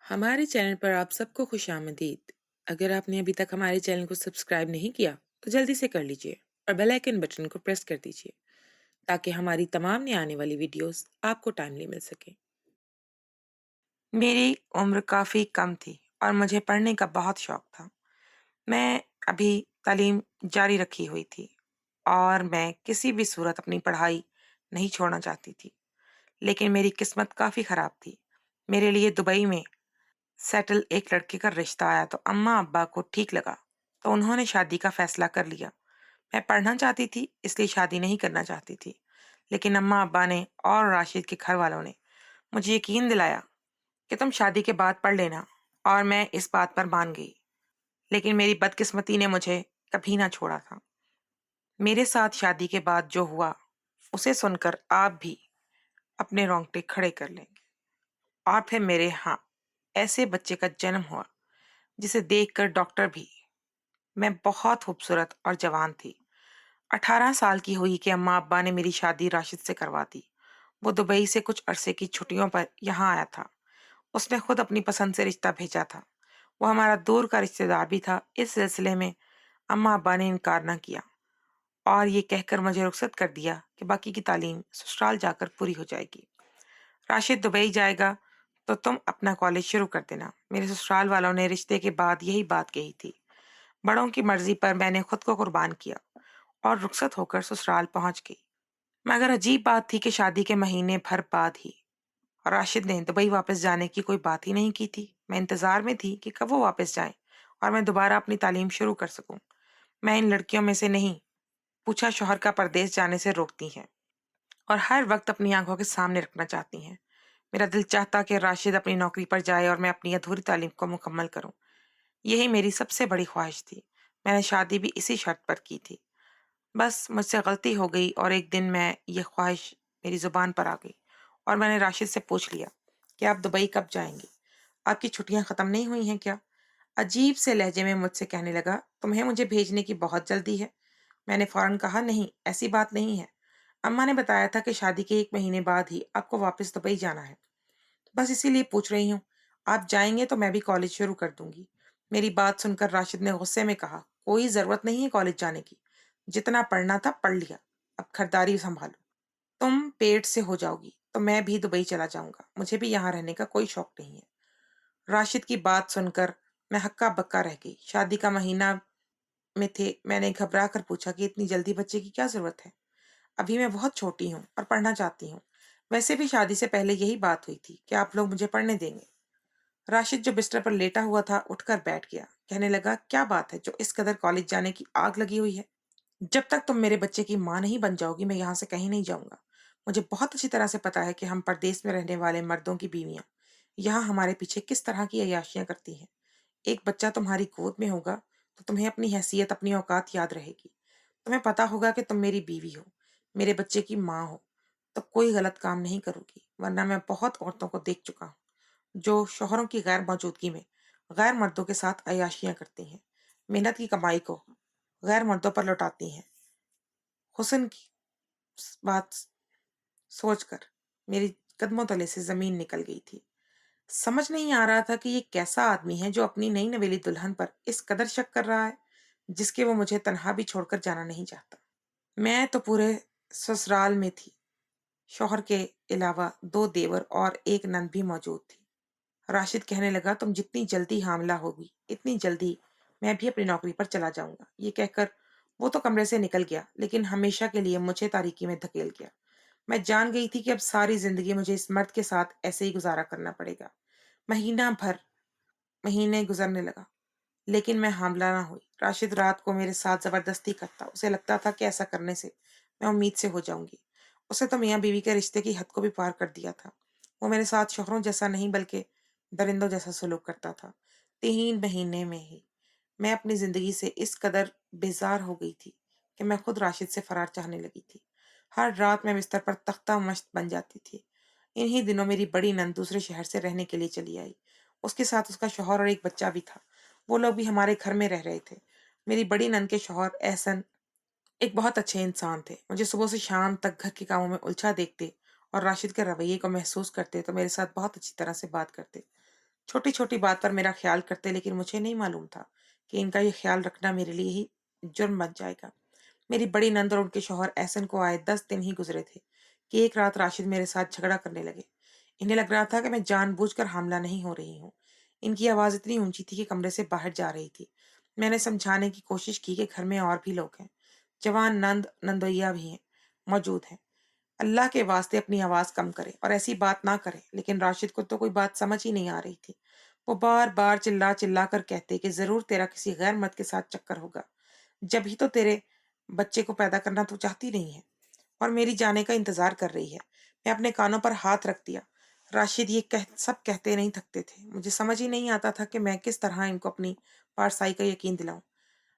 ہمارے چینل پر آپ سب کو خوش آمدید۔ اگر آپ نے ابھی تک ہمارے چینل کو سبسکرائب نہیں کیا تو جلدی سے کر لیجئے اور بیل آئیکن بٹن کو پریس کر دیجئے تاکہ ہماری تمام نئی آنے والی ویڈیوز آپ کو ٹائملی مل سکیں۔ میری عمر کافی کم تھی اور مجھے پڑھنے کا بہت شوق تھا۔ میں ابھی تعلیم جاری رکھی ہوئی تھی اور میں کسی بھی صورت اپنی پڑھائی نہیں چھوڑنا چاہتی تھی، لیکن میری قسمت کافی خراب تھی۔ میرے لیے دبئی میں سیٹل ایک لڑکے کا رشتہ آیا تو اماں ابا کو ٹھیک لگا تو انہوں نے شادی کا فیصلہ کر لیا۔ میں پڑھنا چاہتی تھی اس لیے شادی نہیں کرنا چاہتی تھی، لیکن اماں ابا نے اور راشد کے گھر والوں نے مجھے یقین دلایا کہ تم شادی کے بعد پڑھ لینا، اور میں اس بات پر مان گئی۔ لیکن میری بدقسمتی نے مجھے کبھی نہ چھوڑا تھا۔ میرے ساتھ شادی کے بعد جو ہوا اسے سن کر آپ بھی اپنے رونگٹے کھڑے کر لیں گے۔ اور پھر میرے ہاں ایسے بچے کا جنم ہوا جسے دیکھ کر ڈاکٹر بھی۔ میں بہت خوبصورت اور جوان تھی۔ 18 سال کی ہوئی کہ اماں ابا نے میری شادی راشد سے کروا دی۔ وہ دبئی سے کچھ عرصے کی چھٹیوں پر یہاں آیا تھا۔ اس نے خود اپنی پسند سے رشتہ بھیجا تھا۔ وہ ہمارا دور کا رشتہ دار بھی تھا۔ اس سلسلے میں اماں ابا نے انکار نہ کیا اور یہ کہہ کر مجھے رخصت کر دیا کہ باقی کی تعلیم سسرال جا کر پوری ہو جائے گی۔ راشد دبئی جائے گا تو تم اپنا کالج شروع کر دینا۔ میرے سسرال والوں نے رشتے کے بعد یہی بات کہی تھی۔ بڑوں کی مرضی پر میں نے خود کو قربان کیا اور رخصت ہو کر سسرال پہنچ گئی۔ مگر عجیب بات تھی کہ شادی کے مہینے بھر بعد ہی راشد نے دبئی واپس جانے کی کوئی بات ہی نہیں کی تھی۔ میں انتظار میں تھی کہ کب وہ واپس جائیں اور میں دوبارہ اپنی تعلیم شروع کر سکوں۔ میں ان لڑکیوں میں سے نہیں، پوچھا شوہر کا پردیس جانے سے روکتی ہیں اور ہر وقت اپنی آنکھوں کے سامنے رکھنا چاہتی ہیں۔ میرا دل چاہتا کہ راشد اپنی نوکری پر جائے اور میں اپنی ادھوری تعلیم کو مکمل کروں۔ یہی میری سب سے بڑی خواہش تھی۔ میں نے شادی بھی اسی شرط پر کی تھی۔ بس مجھ سے غلطی ہو گئی اور ایک دن میں یہ خواہش میری زبان پر آ گئی اور میں نے راشد سے پوچھ لیا کہ آپ دبئی کب جائیں گے؟ آپ کی چھٹیاں ختم نہیں ہوئی ہیں کیا؟ عجیب سے لہجے میں مجھ سے کہنے لگا، تمہیں مجھے بھیجنے کی بہت جلدی ہے؟ میں نے فوراً کہا، نہیں، ایسی بات نہیں ہے۔ اماں نے بتایا تھا کہ شادی کے 1 مہینے بعد ہی آپ کو واپس دبئی جانا ہے۔ بس اسی لیے پوچھ رہی ہوں۔ آپ جائیں گے تو میں بھی کالج شروع کر دوں گی۔ میری بات سن کر راشد نے غصے میں کہا، کوئی ضرورت نہیں ہے کالج جانے کی، جتنا پڑھنا تھا پڑھ لیا، اب گھرداری سنبھالو۔ تم پیٹ سے ہو جاؤ گی تو میں بھی دبئی چلا جاؤں گا، مجھے بھی یہاں رہنے کا کوئی شوق نہیں ہے۔ راشد کی بات سن کر میں ہکا بکا رہ گئی۔ شادی کا مہینہ میں تھے، میں نے گھبرا کر پوچھا کہ اتنی جلدی بچے کی کیا ضرورت ہے؟ ابھی میں بہت چھوٹی ہوں اور پڑھنا چاہتی ہوں۔ ویسے بھی شادی سے پہلے یہی بات ہوئی تھی کہ آپ لوگ مجھے پڑھنے دیں گے۔ راشد جو بستر پر لیٹا ہوا تھا اٹھ کر بیٹھ گیا، کہنے لگا، کیا بات ہے جو اس قدر کالج جانے کی آگ لگی ہوئی ہے؟ جب تک تم میرے بچے کی ماں نہیں بن جاؤ گی میں یہاں سے کہیں نہیں جاؤں گا۔ مجھے بہت اچھی طرح سے پتا ہے کہ ہم پردیس میں رہنے والے مردوں کی بیویاں یہاں ہمارے پیچھے کس طرح کی عیاشیاں کرتی ہیں۔ ایک بچہ تمہاری گود میں ہوگا تو تمہیں اپنی حیثیت، اپنی اوقات یاد رہے گی۔ تمہیں پتا ہوگا کہ تم میری بیوی ہو، میرے بچے کی ماں ہو، تو کوئی غلط کام نہیں کرو گی، ورنہ میں بہت عورتوں کو دیکھ چکا ہوں جو شوہروں کی غیر موجودگی میں غیر مردوں کے ساتھ عیاشیاں کرتی ہیں، محنت کی کمائی کو غیر مردوں پر لوٹاتی ہیں۔ حسن کی بات سوچ کر میری قدموں تلے سے زمین نکل گئی تھی۔ سمجھ نہیں آ رہا تھا کہ یہ کیسا آدمی ہے جو اپنی نئی نویلی دلہن پر اس قدر شک کر رہا ہے جس کے وہ مجھے تنہا بھی چھوڑ کر جانا نہیں چاہتا۔ میں تو پورے سسرال میں تھی، شوہر کے علاوہ 2 دیور اور 1 نند بھی موجود تھی۔ راشد کہنے لگا، تم جتنی جلدی حاملہ ہوگی اتنی جلدی میں بھی اپنی نوکری پر چلا جاؤں گا۔ یہ کہہ کر وہ تو کمرے سے نکل گیا، لیکن ہمیشہ کے لیے مجھے تاریکی میں دھکیل گیا۔ میں جان گئی تھی کہ اب ساری زندگی مجھے اس مرد کے ساتھ ایسے ہی گزارا کرنا پڑے گا۔ مہینے گزرنے لگا لیکن میں حاملہ نہ ہوئی۔ راشد رات کو میرے ساتھ زبردستی کرتا، اسے لگتا تھا کہ ایسا کرنے سے میں امید سے ہو جاؤں گی۔ اسے تو میاں بیوی کے رشتے کی حد کو بھی پار کر دیا تھا۔ وہ میرے ساتھ شوہروں جیسا نہیں بلکہ درندوں جیسا سلوک کرتا تھا۔ 3 مہینے میں ہی میں اپنی زندگی سے اس قدر بیزار ہو گئی تھی کہ میں خود راشد سے فرار چاہنے لگی تھی۔ ہر رات میں بستر پر تختہ مشت بن جاتی تھی۔ انہی دنوں میری بڑی نند دوسرے شہر سے رہنے کے لیے چلی آئی۔ اس کے ساتھ اس کا شوہر اور ایک بچہ بھی تھا۔ وہ لوگ بھی ہمارے گھر میں رہ رہے تھے۔ میری بڑی نند کے شوہر احسن ایک بہت اچھے انسان تھے۔ مجھے صبح سے شام تک گھر کے کاموں میں الجھا دیکھتے اور راشد کے رویے کو محسوس کرتے تو میرے ساتھ بہت اچھی طرح سے بات کرتے۔ छोटी-छोटी बात पर मेरा ख़्याल करते, लेकिन मुझे नहीं मालूम था कि इनका ये ख़्याल रखना मेरे लिए ही जुर्म बन जाएगा। मेरी बड़ी नंद और उनके शौहर एहसन को आए 10 दिन ही गुज़रे थे कि एक रात राशिद मेरे साथ झगड़ा करने लगे। इन्हें लग रहा था कि मैं जानबूझकर हामिला नहीं हो रही हूँ। इनकी आवाज़ इतनी ऊँची थी कि कमरे से बाहर जा रही थी। मैंने समझाने की कोशिश की कि घर में और भी लोग हैं। जवान नंद, नंदोइया भी हैं, मौजूद हैं। अल्लाह के वास्ते अपनी आवाज़ कम करें और ऐसी बात ना करें, लेकिन राशिद को तो कोई बात समझ ही नहीं आ रही थी। वो बार-बार चिल्ला-चिल्ला कर कहते कि ज़रूर तेरा किसी गैर मर्द के साथ चक्कर होगा। जब ही तो तेरे बच्चे को पैदा करना तू चाहती नहीं है और मेरी जाने का इंतज़ार कर रही है। मैं अपने कानों पर हाथ रख दिया। राशिद ये सब कहते नहीं थकते थे। मुझे समझ ही नहीं आता था कि मैं किस तरह इनको अपनी पारसाई का यकीन दिलाऊं।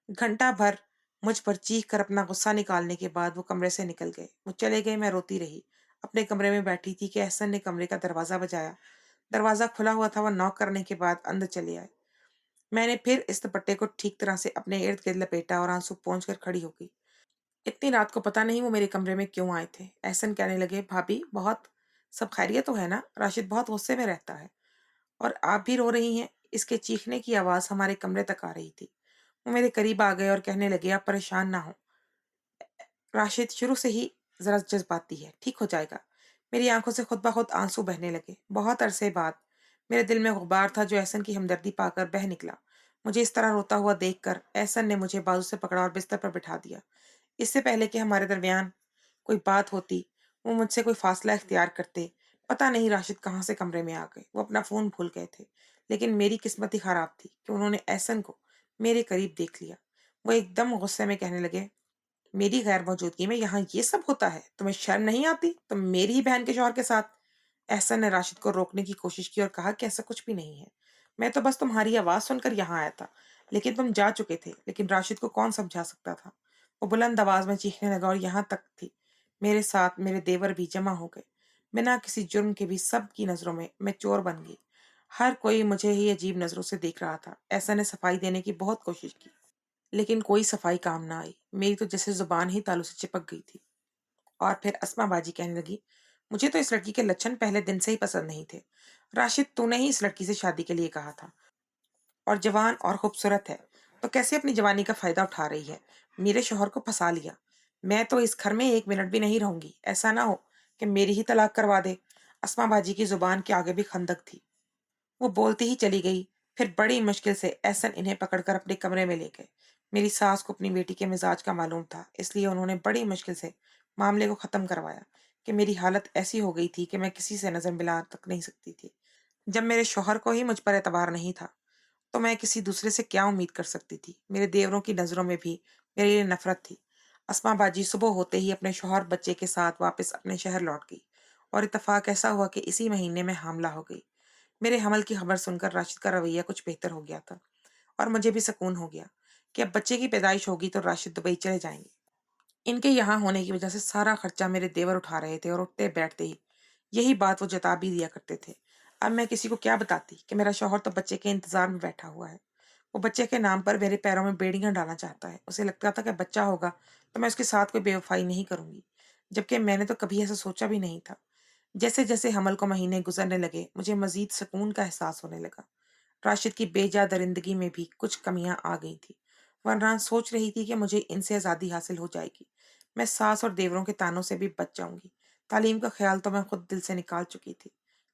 घंटा भर मुझ पर चीख कर अपना गुस्सा निकालने के बाद वो कमरे से निकल गए। वो चले गए, मैं रोती रही। अपने कमरे में बैठी थी कि एहसन ने कमरे का दरवाजा बजाया। दरवाजा खुला हुआ था। वो नॉक करने के बाद अंदर चले आए। मैंने फिर इस दुपट्टे को ठीक तरह से अपने इर्द गिर्द लपेटा और आंसू पोंछ कर खड़ी हो गई। इतनी रात को पता नहीं वो मेरे कमरे में क्यों आए थे। एहसन कहने लगे, भाभी बहुत सब खैरियत तो है ना? राशिद बहुत गुस्से में रहता है और आप भी रो रही हैं। इसके चीखने की आवाज हमारे कमरे तक आ रही थी। वो मेरे करीब आ गए और कहने लगे, आप परेशान ना हो। राशिद शुरू से ही जरा जज्बाती है, ठीक हो जाएगा। मेरी आंखों से खुद ब खुद आंसू बहने लगे। बहुत अरसे बाद मेरे दिल में गुबार था जो एहसन की हमदर्दी पाकर बह निकला। मुझे इस तरह रोता हुआ देखकर एहसन ने मुझे बाजू से पकड़ा और बिस्तर पर बिठा दिया। इससे पहले कि हमारे दरमियान कोई बात होती, वो मुझसे कोई फासला इख्तियार करते। पता नहीं राशिद कहाँ से कमरे में आ गए। वो अपना फ़ोन भूल गए थे। लेकिन मेरी किस्मत ही ख़राब थी कि उन्होंने एहसन को मेरे करीब देख लिया। वो एकदम गुस्से में कहने लगे, मेरी गैर मौजूदगी में यहाँ ये सब होता है? तुम्हें शर्म नहीं आती? तुम मेरी ही बहन के शौहर के साथ। एहसन ने राशिद को रोकने की कोशिश की और कहा कि ऐसा कुछ भी नहीं है। मैं तो बस तुम्हारी आवाज़ सुनकर यहाँ आया था। लेकिन तुम जा चुके थे। लेकिन राशिद को कौन समझा सकता था? वो बुलंद आवाज़ में चीखने लगा और यहाँ तक थी मेरे साथ मेरे देवर भी जमा हो गए। बिना किसी जुर्म के भी सबकी नज़रों में मैं चोर बन गई। हर कोई मुझे ही अजीब नज़रों से देख रहा था। एहसन ने सफाई देने की बहुत कोशिश की, लेकिन कोई सफाई काम ना आई। मेरी तो जैसे जुबान ही तालू से चिपक गई थी। और फिर अस्मा बाजी कहने लगी, मुझे तो इस लड़की के लक्षण पहले दिन से ही पसंद नहीं थे। राशिद, तूने ही इस लड़की से शादी के लिए कहा था और जवान और खूबसूरत है, तो कैसे अपनी जवानी का फायदा उठा रही है? मेरे शोहर को फंसा लिया। मैं तो इस घर में एक मिनट भी नहीं रहूंगी। ऐसा ना हो कि मेरी ही तलाक करवा दे। अस्मा बाजी की जुबान के आगे भी खंदक थी। वो बोलती ही चली गई। फिर बड़ी मुश्किल से एहसन इन्हें पकड़कर अपने कमरे में ले गए। मेरी सास को अपनी बेटी के मिजाज का मालूम था, इसलिए उन्होंने बड़ी मुश्किल से मामले को खत्म करवाया कि मेरी हालत ऐसी हो गई थी कि मैं किसी से नजर मिला तक नहीं सकती थी। जब मेरे शौहर को ही मुझ पर एतबार नहीं था, तो मैं किसी दूसरे से क्या उम्मीद कर सकती थी? मेरे देवरों की नजरों में भी मेरे लिए नफरत थी। अस्मा बाजी सुबह होते ही अपने शौहर बच्चे के साथ वापस अपने शहर लौट गई और इत्तेफाक ऐसा हुआ कि इसी महीने में हामला हो गई। मेरे हमल की खबर सुनकर राशिद का रवैया कुछ बेहतर हो गया था और मुझे भी सुकून हो गया कि अब बच्चे की पैदाइश होगी तो राशिद दुबई चले जाएंगे। इनके यहाँ होने की वजह से सारा खर्चा मेरे देवर उठा रहे थे और उठते बैठते ही यही बात वो जता भी दिया करते थे। अब मैं किसी को क्या बताती कि मेरा शौहर तो बच्चे के इंतजार में बैठा हुआ है। वो बच्चे के नाम पर मेरे पैरों में बेड़ियां डालना चाहता है। उसे लगता था कि बच्चा होगा तो मैं उसके साथ कोई बेवफाई नहीं करूंगी, जबकि मैंने तो कभी ऐसा सोचा भी नहीं था। जैसे जैसे हमल को महीने गुजरने लगे, मुझे मजीद सुकून का एहसास होने लगा। राशिद की बेजा दरिंदगी में भी कुछ कमियां आ गई थी, वरना सोच रही थी कि मुझे इनसे आज़ादी हासिल हो जाएगी। मैं सास और देवरों के तानों से भी बच जाऊंगी। तालीम का ख्याल तो मैं खुद दिल से निकाल चुकी थी,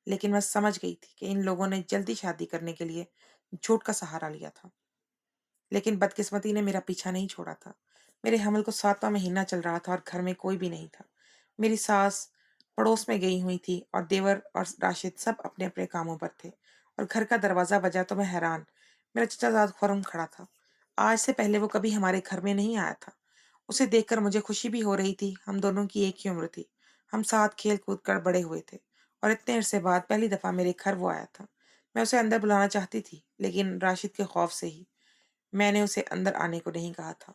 लेकिन मैं समझ गई थी कि इन लोगों ने जल्दी शादी करने के लिए झूठ का सहारा लिया था। लेकिन बदकिस्मती ने मेरा पीछा नहीं छोड़ा था। मेरे हमल को 7वां महीना चल रहा था और घर में कोई भी नहीं था। मेरी सास पड़ोस में गई हुई थी और देवर और राशिद सब अपने अपने कामों पर थे और घर का दरवाजा बजा तो मैं हैरान। मेरा चचाजाद खुरम खड़ा था। आज से पहले वो कभी हमारे घर में नहीं आया था। उसे देखकर मुझे खुशी भी हो रही थी। हम दोनों की एक ही उम्र थी। हम साथ खेल कूद कर बड़े हुए थे और इतने अरसे बाद पहली दफा मेरे घर वो आया था। मैं उसे अंदर बुलाना चाहती थी, लेकिन राशिद के खौफ से ही मैंने उसे अंदर आने को नहीं कहा था।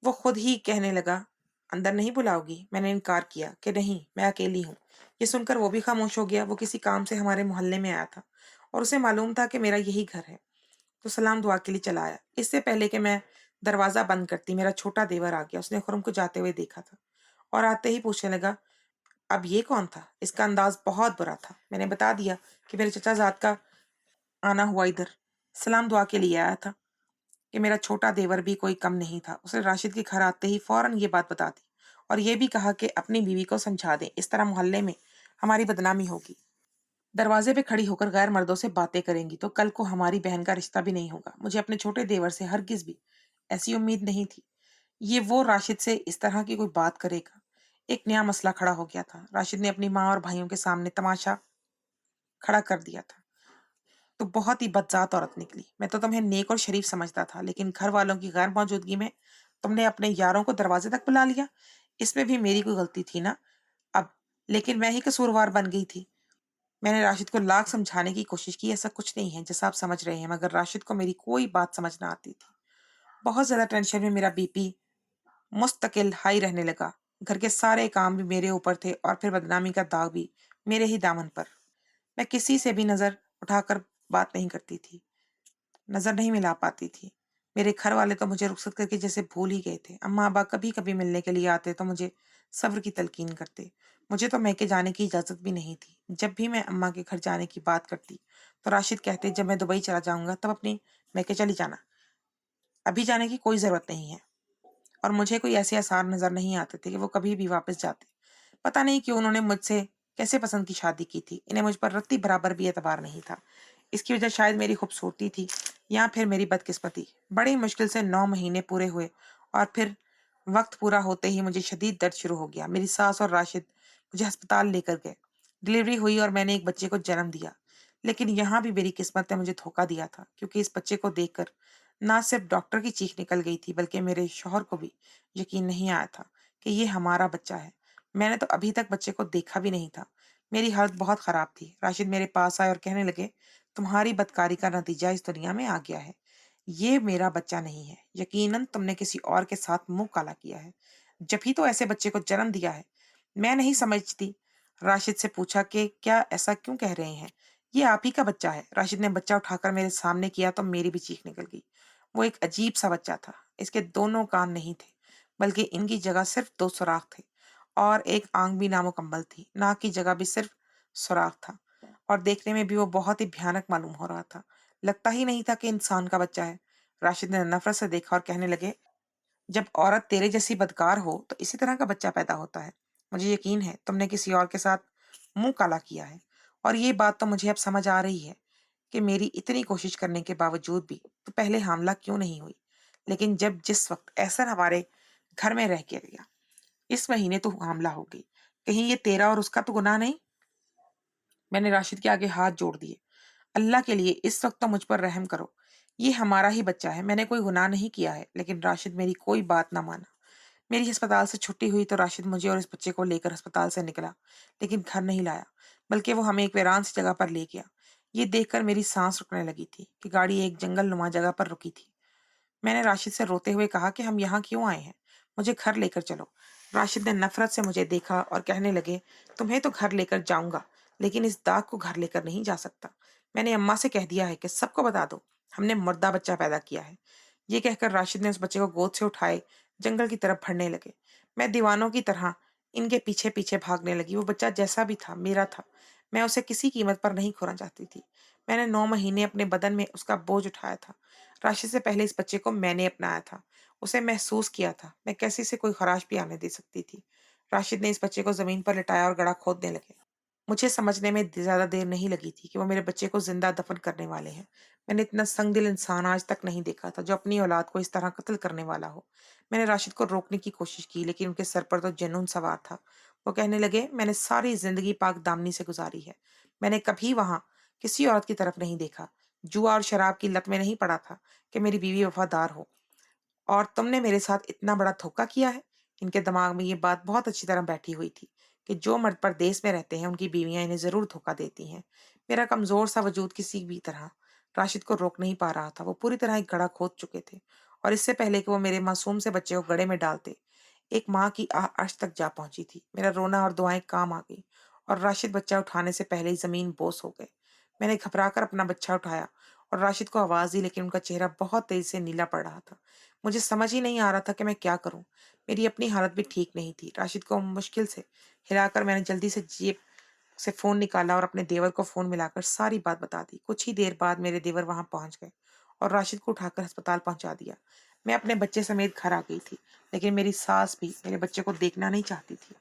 वो खुद ही कहने लगा, अंदर नहीं बुलाओगी? मैंने इनकार किया कि नहीं, मैं अकेली हूँ। ये सुनकर वो भी खामोश हो गया। वो किसी काम से हमारे मोहल्ले में आया था और उसे मालूम था कि मेरा यही घर है, तो सलाम दुआ के लिए चला आया। इससे पहले कि मैं दरवाजा बंद करती, मेरा छोटा देवर आ गया। उसने खुरम को जाते हुए देखा था और आते ही पूछने लगा, अब ये कौन था? इसका अंदाज बहुत बुरा था। मैंने बता दिया कि मेरे चचा जाद का आना हुआ इधर। सलाम दुआ के लिए आया था कि मेरा छोटा देवर भी कोई कम नहीं था। उसने राशिद के घर आते ही फौरन ये बात बता दी और ये भी कहा कि अपनी बीवी को समझा दें, इस तरह मोहल्ले में हमारी बदनामी होगी। दरवाजे पे खड़ी होकर गैर मर्दों से बातें करेंगी तो कल को हमारी बहन का रिश्ता भी नहीं होगा। मुझे अपने छोटे देवर से हरगिज भी ऐसी उम्मीद नहीं थी। ये वो राशिद से इस तरह की कोई बात करेगा। एक नया मसला खड़ा हो गया था। राशिद ने अपनी माँ और भाइयों के सामने तमाशा खड़ा कर दिया था। तो बहुत ही बदजात औरत निकली। मैं तो तुम्हें नेक और शरीफ समझता था, लेकिन घर वालों की गैर मौजूदगी में तुमने अपने यारों को दरवाजे तक बुला लिया। इसमें भी मेरी कोई गलती थी ना? अब लेकिन मैं ही कसूरवार बन गई थी। मैंने राशिद को लाख समझाने की कोशिश की, ऐसा कुछ नहीं है जैसा आप समझ रहे हैं, मगर राशिद को मेरी कोई बात समझ ना आती थी। बहुत ज्यादा टेंशन में मेरा बीपी मुस्तकिल हाई रहने लगा। घर के सारे काम भी मेरे ऊपर थे और फिर बदनामी का दाग भी मेरे ही दामन पर। मैं किसी से भी नजर उठाकर बात नहीं करती थी, नजर नहीं मिला पाती थी। मेरे घर वाले तो मुझे रुखसत करके जैसे भूल ही गए थे। अम्मा अब्बा कभी कभी मिलने के लिए आते तो मुझे सब्र की तलकीन करते। मुझे तो मैके जाने की इजाजत भी नहीं थी। जब भी मैं अम्मा के घर जाने की बात करती तो राशिद कहते, जब मैं दुबई चला जाऊंगा तब अपनी मैके चली जाना, अभी जाने की कोई जरूरत नहीं है। और मुझे कोई ऐसे आसार नजर नहीं आते थे कि वो कभी भी वापस जाते। पता नहीं क्यों उन्होंने मुझसे कैसे पसंद की शादी की थी। इन्हें मुझ पर रत्ती बराबर भी एतबार नहीं था। इसकी वजह शायद मेरी खूबसूरती थी या फिर मेरी बदकिस्मती। बड़ी मुश्किल से 9 महीने पूरे हुए और फिर वक्त पूरा होते ही मुझे शदीद दर्द शुरू हो गया। मेरी सास और राशिद मुझे अस्पताल लेकर गए। डिलीवरी हुई और मैंने एक बच्चे को जन्म दिया। लेकिन यहाँ भी मेरी किस्मत ने मुझे धोखा दिया था, क्योंकि इस बच्चे को देखकर ना सिर्फ डॉक्टर की चीख निकल गई थी, बल्कि मेरे शौहर को भी यकीन नहीं आया था कि ये हमारा बच्चा है। मैंने तो अभी तक बच्चे को देखा भी नहीं था। मेरी हालत बहुत खराब थी। राशिद मेरे पास आए और कहने लगे, तुम्हारी बदकारी का नतीजा इस दुनिया में आ गया है। ये मेरा बच्चा नहीं है। यकीनन तुमने किसी और के साथ मुंह काला किया है, जब ही तो ऐसे बच्चे को जन्म दिया है। मैं नहीं समझती। राशिद से पूछा कि क्या ऐसा क्यों कह रहे हैं, ये आप ही का बच्चा है। राशिद ने बच्चा उठाकर मेरे सामने किया तो मेरी भी चीख निकल गई। वो एक अजीब सा बच्चा था। इसके दोनों कान नहीं थे, बल्कि इनकी जगह सिर्फ 2 सुराख थे और एक आंख भी नामुकम्मल थी। नाक की जगह भी सिर्फ सुराख था और देखने में भी वो बहुत ही भयानक मालूम हो रहा था। लगता ही नहीं था कि इंसान का बच्चा है। राशिद ने नफरत से देखा और कहने लगे, जब औरत तेरे जैसी बदकार हो तो इसी तरह का बच्चा पैदा होता है। मुझे यकीन है तुमने किसी और के साथ मुंह काला किया है। और ये बात तो मुझे अब समझ आ रही है कि मेरी इतनी कोशिश करने के बावजूद भी तो पहले हामला क्यों नहीं हुई। लेकिन जब जिस वक्त ऐसा हमारे घर में रह के गया, इस महीने तो हामला हो गई। कहीं ये तेरा और उसका तो गुनाह नहीं? मैंने राशिद के आगे हाथ जोड़ दिए। अल्लाह के लिए इस वक्त तो मुझ पर रहम करो। ये हमारा ही बच्चा है, मैंने कोई गुनाह नहीं किया है। लेकिन राशिद मेरी कोई बात ना माना। मेरी अस्पताल से छुट्टी हुई तो राशिद मुझे और इस बच्चे को लेकर अस्पताल से निकला, लेकिन घर नहीं लाया, बल्कि वो हमें एक वीरान सी जगह पर ले गया। ये देखकर मेरी सांस रुकने लगी थी कि गाड़ी एक जंगल नुमा जगह पर रुकी थी। मैंने राशिद से रोते हुए कहा कि हम यहाँ क्यों आए हैं, मुझे घर लेकर चलो। राशिद ने नफरत से मुझे देखा और कहने लगे, तुम्हें तो घर लेकर जाऊंगा, लेकिन इस दाग को घर लेकर नहीं जा सकता। मैंने अम्मा से कह दिया है कि सबको बता दो हमने मुर्दा बच्चा पैदा किया है। ये कहकर राशिद ने उस बच्चे को गोद से उठाए जंगल की तरफ बढ़ने लगे। मैं दीवानों की तरह इनके पीछे पीछे भागने लगी। वो बच्चा जैसा भी था मेरा था। मैं उसे किसी कीमत पर नहीं खोना चाहती थी। मैंने 9 महीने अपने बदन में उसका बोझ उठाया था। राशि से पहले इस बच्चे को मैंने अपनाया था। उसे महसूस किया था मैं कैसे से कोई खराश भी आने दे सकती थी। राशिद ने इस बच्चे को जमीन पर लिटाया और गड़ा खोदने लगे। मुझे समझने में ज्यादा देर नहीं लगी थी कि वो मेरे बच्चे को जिंदा दफन करने वाले हैं। मैंने इतना संगदिल इंसान आज तक नहीं देखा था जो अपनी औलाद को इस तरह कत्ल करने वाला हो। मैंने राशिद को रोकने की कोशिश की, लेकिन उनके सर पर तो जुनून सवार था। वो कहने लगे, मैंने सारी जिंदगी पाक दामनी से गुजारी है। मैंने कभी वहां किसी औरत की तरफ नहीं देखा। जुआ और शराब की लत में नहीं पड़ा था कि मेरी बीवी वफादार हो। और तुमने मेरे साथ इतना बड़ा धोखा किया है। इनके दिमाग में ये बात बहुत अच्छी तरह बैठी हुई थी कि जो मर्द परदेश में रहते हैं उनकी बीवियां इन्हें जरूर धोखा देती हैं। मेरा कमजोर सा वजूद किसी भी तरह राशिद को रोक नहीं पा रहा था। वो पूरी तरह एक गड़ा खोद चुके थे और इससे पहले कि वो मेरे मासूम से बच्चे को गड़े में डालते, एक माँ की आह अर्श तक जा पहुंची थी। मेरा रोना और दुआएं काम आ गई और राशिद बच्चा उठाने से पहले ही जमीन बोस हो गए। मैंने घबरा कर अपना बच्चा उठाया और राशिद को आवाज दी, लेकिन उनका चेहरा बहुत तेजी से नीला पड़ रहा था। मुझे समझ ही नहीं आ रहा था कि मैं क्या करूं। मेरी अपनी हालत भी ठीक नहीं थी। राशिद को मुश्किल से हिलाकर मैंने जल्दी से जेब اسے فون نکالا اور اپنے دیور کو فون ملا کر ساری بات بتا دی۔ کچھ ہی دیر بعد میرے دیور وہاں پہنچ گئے اور راشد کو اٹھا کر ہسپتال پہنچا دیا۔ میں اپنے بچے سمیت گھر آ گئی تھی، لیکن میری ساس بھی میرے بچے کو دیکھنا نہیں چاہتی تھی۔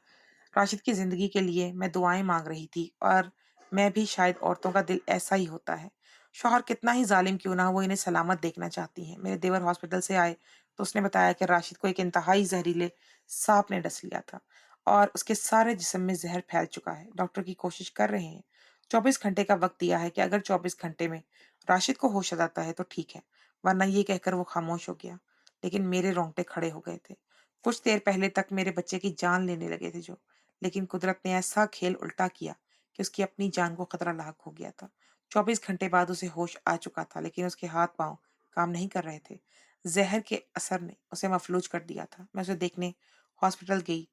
راشد کی زندگی کے لیے میں دعائیں مانگ رہی تھی، اور میں بھی شاید عورتوں کا دل ایسا ہی ہوتا ہے۔ شوہر کتنا ہی ظالم کیوں نہ ہو، وہ انہیں سلامت دیکھنا چاہتی ہیں۔ میرے دیور ہاسپٹل سے آئے تو اس نے بتایا کہ راشد کو ایک انتہائی زہریلے سانپ نے ڈس لیا تھا اور اس کے سارے جسم میں زہر پھیل چکا ہے۔ ڈاکٹر کی کوشش کر رہے ہیں، 24 گھنٹے کا وقت دیا ہے کہ اگر 24 گھنٹے میں راشد کو ہوش آتا ہے تو ٹھیک ہے، ورنہ یہ کہہ کر وہ خاموش ہو گیا۔ لیکن میرے رونگٹے کھڑے ہو گئے تھے۔ کچھ دیر پہلے تک میرے بچے کی جان لینے لگے تھے لیکن قدرت نے ایسا کھیل الٹا کیا کہ اس کی اپنی جان کو خطرہ لاحق ہو گیا تھا۔ 24 گھنٹے بعد اسے ہوش آ چکا تھا، لیکن اس کے ہاتھ پاؤں کام نہیں کر رہے تھے۔ زہر کے اثر نے اسے مفلوج کر دیا تھا۔ میں اسے دیکھنے ہاسپٹل گئی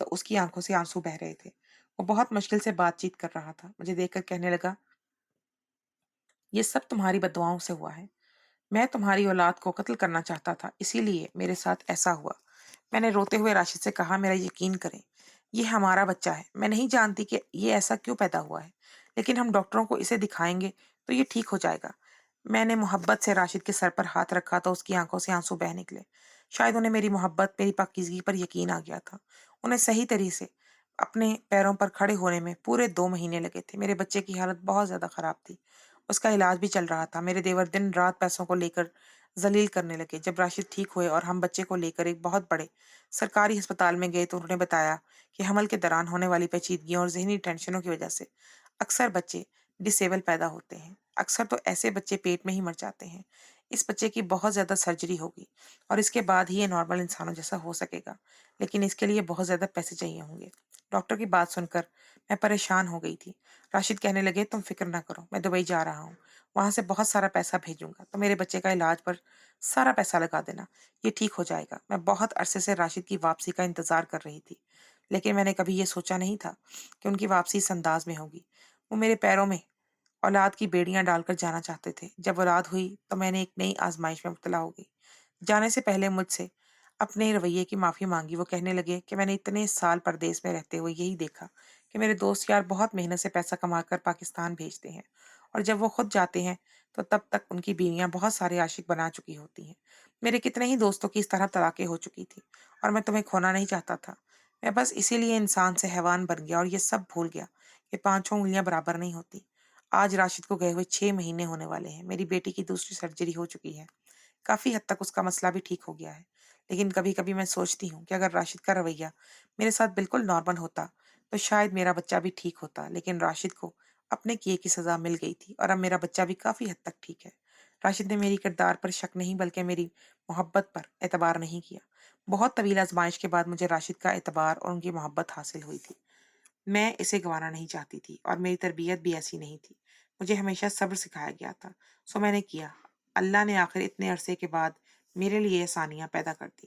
تو اس کی آنکھوں سے آنسو بہ رہے تھے۔ وہ بہت مشکل سے بات چیت کر رہا تھا۔ مجھے دیکھ کر کہنے لگا، یہ سب تمہاری بددعاؤں سے ہوا ہے۔ میں تمہاری اولاد کو قتل کرنا چاہتا تھا، اسی لیے میرے ساتھ ایسا ہوا۔ میں نے روتے ہوئے راشد سے کہا، میرا یقین کریں، یہ ہمارا بچہ ہے۔ میں نہیں جانتی کہ یہ ایسا کیوں پیدا ہوا ہے، لیکن ہم ڈاکٹروں کو اسے دکھائیں گے تو یہ ٹھیک ہو جائے گا۔ میں نے محبت سے راشد کے سر پر ہاتھ رکھا تو اس کی آنکھوں سے آنسو بہہ نکلے۔ شاید انہیں میری محبت، میری پاکیزگی پر یقین آ گیا تھا۔ انہیں صحیح طریقے سے اپنے پیروں پر کھڑے ہونے میں پورے 2 مہینے لگے تھے۔ میرے بچے کی حالت بہت زیادہ خراب تھی، اس کا علاج بھی چل رہا تھا۔ میرے دیور دن رات پیسوں کو لے کر ذلیل کرنے لگے۔ جب راشد ٹھیک ہوئے اور ہم بچے کو لے کر ایک بہت بڑے سرکاری ہسپتال میں گئے تو انہوں نے بتایا کہ حمل کے دوران ہونے والی پیچیدگیوں اور ذہنی ٹینشنوں کی وجہ سے اکثر بچے ڈس ایبل پیدا ہوتے ہیں۔ اکثر تو ایسے بچے پیٹ میں ہی مر جاتے ہیں۔ اس بچے کی بہت زیادہ سرجری ہوگی اور اس کے بعد ہی یہ نارمل انسانوں جیسا ہو سکے گا، لیکن اس کے لیے بہت زیادہ پیسے چاہیے ہوں گے۔ ڈاکٹر کی بات سن کر میں پریشان ہو گئی تھی۔ راشد کہنے لگے، تم فکر نہ کرو، میں دبئی جا رہا ہوں، وہاں سے بہت سارا پیسہ بھیجوں گا، تو میرے بچے کا علاج پر سارا پیسہ لگا دینا، یہ ٹھیک ہو جائے گا۔ میں بہت عرصے سے راشد کی واپسی کا انتظار کر رہی تھی، لیکن میں نے کبھی یہ سوچا نہیں تھا کہ ان کی واپسی اس انداز میں ہوگی۔ وہ میرے پیروں میں اولاد کی بیڑیاں ڈال کر جانا چاہتے تھے۔ جب اولاد ہوئی تو میں نے ایک نئی آزمائش میں مبتلا ہو گئی۔ جانے سے پہلے مجھ سے اپنے رویے کی معافی مانگی۔ وہ کہنے لگے کہ میں نے اتنے سال پردیس میں رہتے ہوئے یہی دیکھا کہ میرے دوست یار بہت محنت سے پیسہ کما کر پاکستان بھیجتے ہیں، اور جب وہ خود جاتے ہیں تو تب تک ان کی بیویاں بہت سارے عاشق بنا چکی ہوتی ہیں۔ میرے کتنے ہی دوستوں کی اس طرح طلاقیں ہو چکی تھی، اور میں تمہیں کھونا نہیں چاہتا تھا۔ میں بس اسی لیے انسان سے حیوان بن گیا اور یہ سب بھول گیا کہ 5 انگلیاں برابر نہیں ہوتی۔ آج راشد کو گئے ہوئے 6 مہینے ہونے والے ہیں۔ میری بیٹی کی دوسری سرجری ہو چکی ہے، کافی حد تک اس کا مسئلہ بھی ٹھیک ہو گیا ہے، لیکن کبھی کبھی میں سوچتی ہوں کہ اگر راشد کا رویہ میرے ساتھ بالکل نارمل ہوتا تو شاید میرا بچہ بھی ٹھیک ہوتا، لیکن راشد کو اپنے کیے کی سزا مل گئی تھی اور اب میرا بچہ بھی کافی حد تک ٹھیک ہے۔ راشد نے میری کردار پر شک نہیں بلکہ میری محبت پر اعتبار نہیں کیا۔ بہت طویل آزمائش کے بعد مجھے راشد کا اعتبار اور ان کی محبت حاصل ہوئی تھی۔ میں اسے گنوانا نہیں چاہتی تھی اور میری تربیت بھی ایسی نہیں تھی۔ مجھے ہمیشہ صبر سکھایا گیا تھا، سو میں نے کیا۔ اللہ نے آخر اتنے عرصے کے بعد میرے لیے آسانیاں پیدا کر دی۔